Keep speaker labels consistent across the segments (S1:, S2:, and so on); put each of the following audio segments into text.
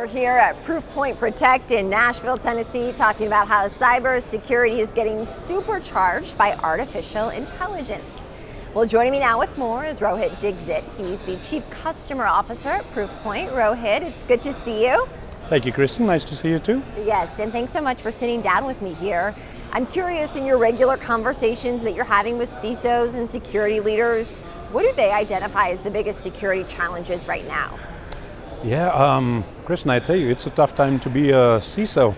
S1: We're here at Proofpoint Protect in Nashville, Tennessee, talking about how cybersecurity is getting supercharged by artificial intelligence. Well, joining me now with more is Rohit Dixit. He's the Chief Customer Officer at Proofpoint. Rohit, it's good to see you.
S2: Thank you, Kristen. Nice to see you too.
S1: Yes, and thanks so much for sitting down with me here. I'm curious, in your regular conversations that you're having with CISOs and security leaders, what do they identify as the biggest security challenges right now?
S2: Yeah, Kristen, I tell you, it's a tough time to be a CISO.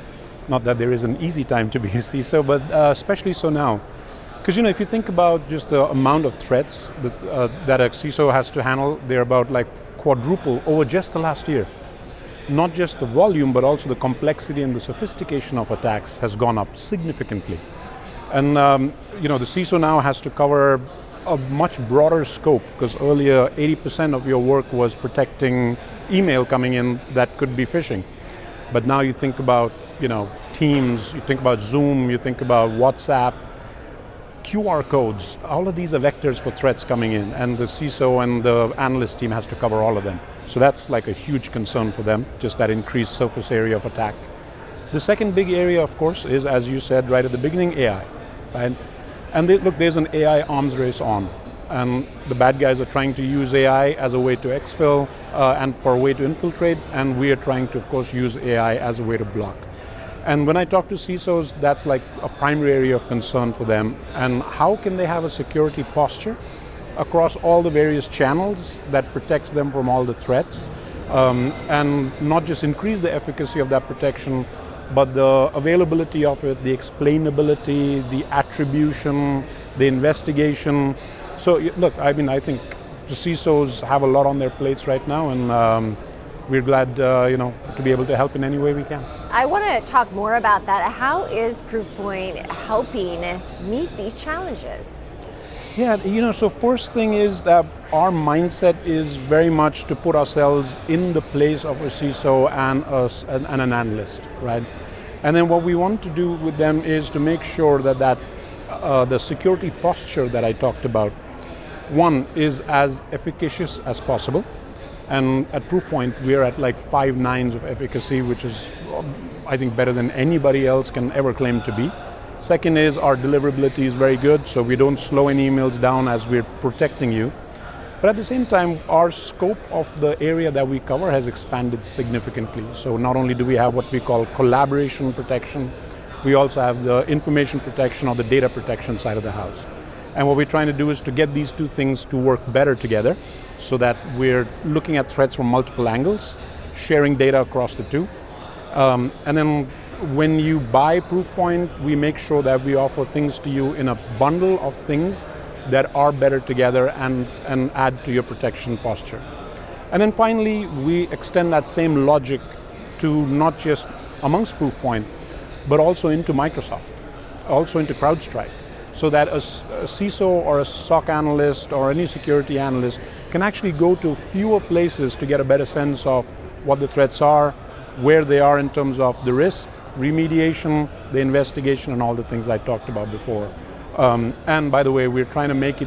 S2: Not that there is an easy time to be a CISO, but especially so now. Because if you think about just the amount of threats that a CISO has to handle, they're about like quadruple over just the last year. Not just the volume, but also the complexity and the sophistication of attacks has gone up significantly. And the CISO now has to cover a much broader scope, because earlier 80% of your work was protecting email coming in that could be phishing. But now you think about Teams, you think about Zoom, you think about WhatsApp, QR codes, all of these are vectors for threats coming in, and the CISO and the analyst team has to cover all of them. So that's like a huge concern for them, just that increased surface area of attack. The second big area, of course, is, as you said right at the beginning, AI. Right? And look, there's an AI arms race on, and the bad guys are trying to use AI as a way to exfil and for a way to infiltrate, and we are trying to, of course, use AI as a way to block. And when I talk to CISOs, that's like a primary area of concern for them. And how can they have a security posture across all the various channels that protects them from all the threats, and not just increase the efficacy of that protection, but the availability of it, the explainability, the attribution, the investigation. So look, I think the CISOs have a lot on their plates right now, and we're glad to be able to help in any way we can.
S1: I want to talk more about that. How is Proofpoint helping meet these challenges?
S2: Yeah, so first thing is that our mindset is very much to put ourselves in the place of a CISO and an analyst, right? And then what we want to do with them is to make sure that the security posture that I talked about, one, is as efficacious as possible. And at Proofpoint, we're at like 5 nines of efficacy, which is, I think, better than anybody else can ever claim to be. Second is our deliverability is very good, so we don't slow any emails down as we're protecting you. But at the same time, our scope of the area that we cover has expanded significantly. So not only do we have what we call collaboration protection, we also have the information protection or the data protection side of the house. And what we're trying to do is to get these two things to work better together, so that we're looking at threats from multiple angles, sharing data across the two. And then when you buy Proofpoint, we make sure that we offer things to you in a bundle of things that are better together and add to your protection posture. And then finally, we extend that same logic to not just amongst Proofpoint, but also into Microsoft, also into CrowdStrike, so that a CISO or a SOC analyst or any security analyst can actually go to fewer places to get a better sense of what the threats are, where they are in terms of the risk, remediation, the investigation, and all the things I talked about before. And by the way, we're trying to make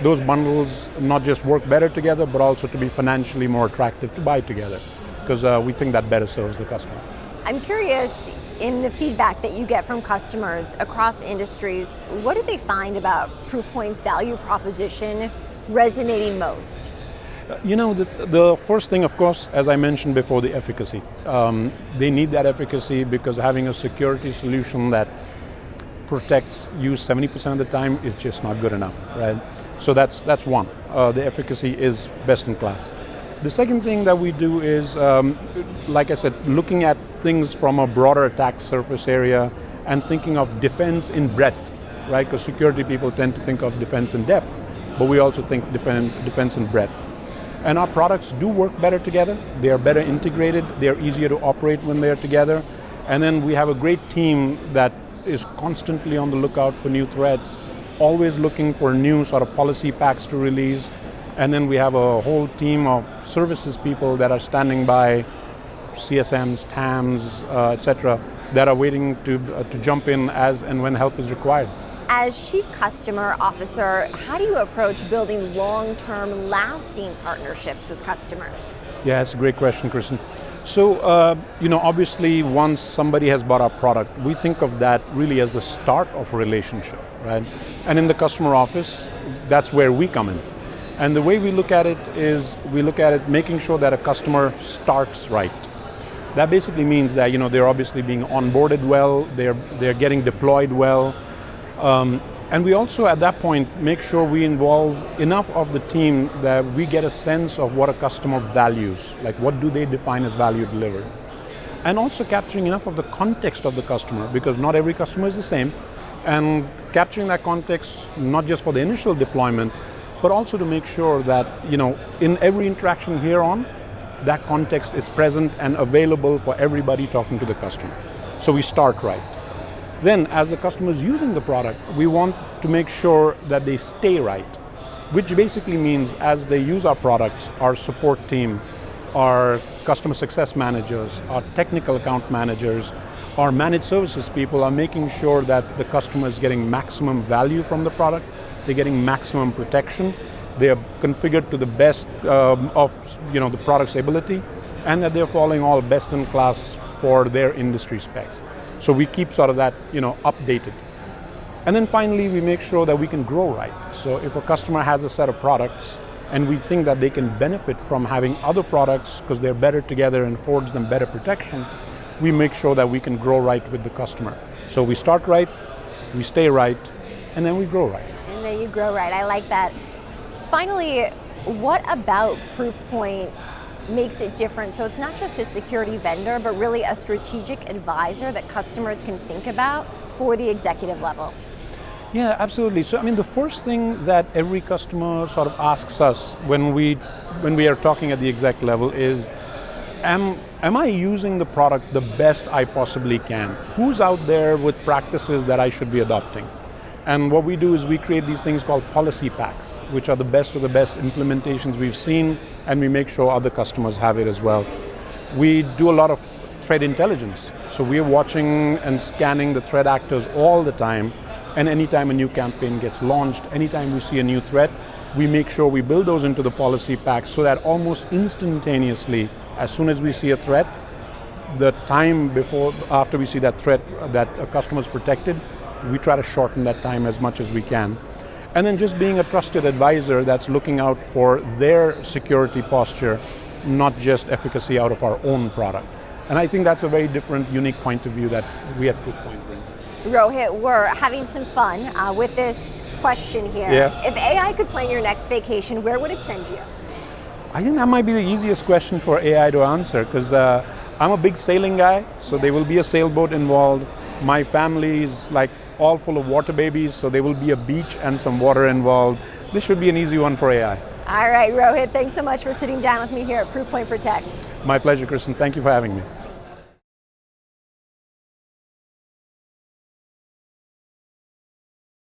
S2: those bundles not just work better together, but also to be financially more attractive to buy together, because we think that better serves the customer.
S1: I'm curious, in the feedback that you get from customers across industries, what do they find about Proofpoint's value proposition resonating most?
S2: The first thing, of course, as I mentioned before, the efficacy. They need that efficacy because having a security solution that protects you 70% of the time is just not good enough, right? So that's one. The efficacy is best in class. The second thing that we do is, like I said, looking at things from a broader attack surface area and thinking of defense in breadth, right? Because security people tend to think of defense in depth, but we also think defense in breadth. And our products do work better together. They are better integrated. They are easier to operate when they're together. And then we have a great team that is constantly on the lookout for new threats, always looking for new sort of policy packs to release. And then we have a whole team of services people that are standing by, CSMs, TAMs, etc., that are waiting to jump in as and when help is required.
S1: As Chief Customer Officer, how do you approach building long-term, lasting partnerships with customers?
S2: Yeah, that's a great question, Kristen. So, obviously, once somebody has bought our product, we think of that really as the start of a relationship, right? And in the customer office, that's where we come in. And the way we look at it is, we look at it making sure that a customer starts right. That basically means that they're obviously being onboarded well, they're getting deployed well, and we also at that point make sure we involve enough of the team that we get a sense of what a customer values, like what do they define as value delivered. And also capturing enough of the context of the customer, because not every customer is the same, and capturing that context not just for the initial deployment, but also to make sure that in every interaction here on, that context is present and available for everybody talking to the customer. So we start right. Then, as the customer is using the product, we want to make sure that they stay right, which basically means as they use our products, our support team, our customer success managers, our technical account managers, our managed services people are making sure that the customer is getting maximum value from the product, they're getting maximum protection, they are configured to the best of the product's ability, and that they're following all best in class for their industry specs. So we keep sort of that updated. And then finally, we make sure that we can grow right. So if a customer has a set of products and we think that they can benefit from having other products because they're better together and affords them better protection, we make sure that we can grow right with the customer. So we start right, we stay right, and then we grow right.
S1: And then you grow right, I like that. Finally, what about Proofpoint makes it different? So it's not just a security vendor, but really a strategic advisor that customers can think about for the executive level.
S2: Yeah, absolutely. So the first thing that every customer sort of asks us when we are talking at the exec level is, am I using the product the best I possibly can? Who's out there with practices that I should be adopting? And what we do is we create these things called policy packs, which are the best of the best implementations we've seen, and we make sure other customers have it as well. We do a lot of threat intelligence. So we are watching and scanning the threat actors all the time, and anytime a new campaign gets launched, anytime we see a new threat, we make sure we build those into the policy packs so that almost instantaneously, as soon as we see a threat, the time after we see that threat that a customer is protected, we try to shorten that time as much as we can. And then just being a trusted advisor that's looking out for their security posture, not just efficacy out of our own product. And I think that's a very different, unique point of view that we at Proofpoint bring.
S1: Rohit, we're having some fun with this question here.
S2: Yeah.
S1: If AI could plan your next vacation, where would it send you?
S2: I think that might be the easiest question for AI to answer, because I'm a big sailing guy, so there will be a sailboat involved. My family is all full of water babies, so there will be a beach and some water involved. This should be an easy one for AI.
S1: All right, Rohit, thanks so much for sitting down with me here at Proofpoint Protect.
S2: My pleasure, Kristen. Thank you for having me.